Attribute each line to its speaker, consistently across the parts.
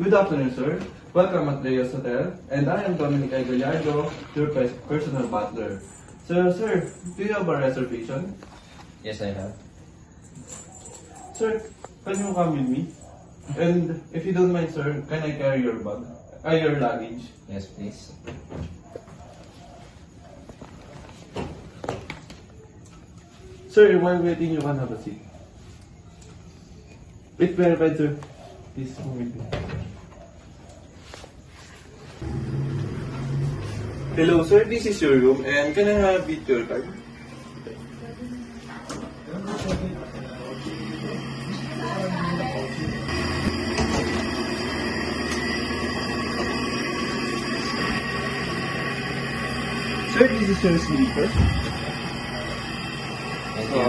Speaker 1: Good afternoon, sir. Welcome at Leo's Hotel, and I am Dominic I. Gallardo, your personal butler. So, sir, do you have a reservation?
Speaker 2: Yes, I have.
Speaker 1: Sir, can you come with me? And if you don't mind, sir, can I carry your bag? Your luggage?
Speaker 2: Yes, please.
Speaker 1: Sir, while waiting, you can have a seat. Wait, verified, sir. Please come with me. Hello, sir. This is your room, and can I have it your card? Sir, this is your sleeper.
Speaker 2: Thank you.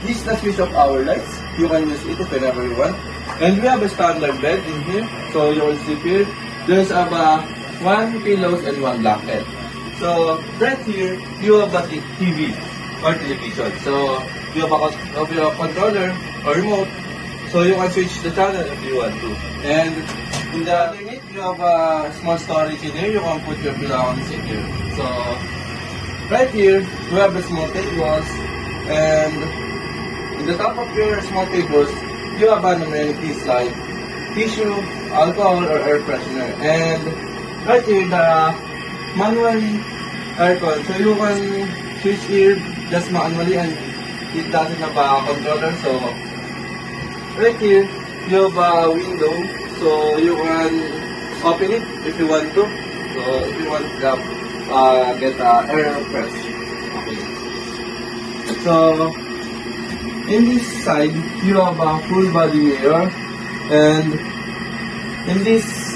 Speaker 1: This is the switch of our lights. You can use it whenever you want. And we have a standard bed in here, so you will sleep here. There's about 1 pillows and 1 blanket. So right here, you have a TV or television. So you have a controller or remote, so you can switch the channel if you want to. And in the underneath, you have a small storage in here. You can put your belongings in here. So right here, we have the small tables, and in the top of your small tables, you have an amenities like tissue, alcohol, or air freshener. And right here, the manual aircon. So you can switch here just manually, and it doesn't have a controller. So right here, you have a window, so you can open it if you want to. So if you want to get air press. Okay. So in this side, you have a full body mirror, and in this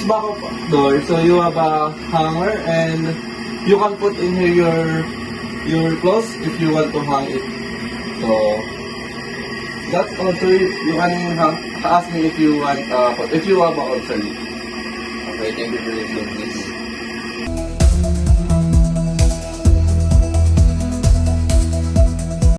Speaker 1: back of door, so you have a hanger, and you can put in here your clothes if you want to hang it. So that's also, you can ask me if you want if you have a concern.
Speaker 2: Okay, thank you for the info, please.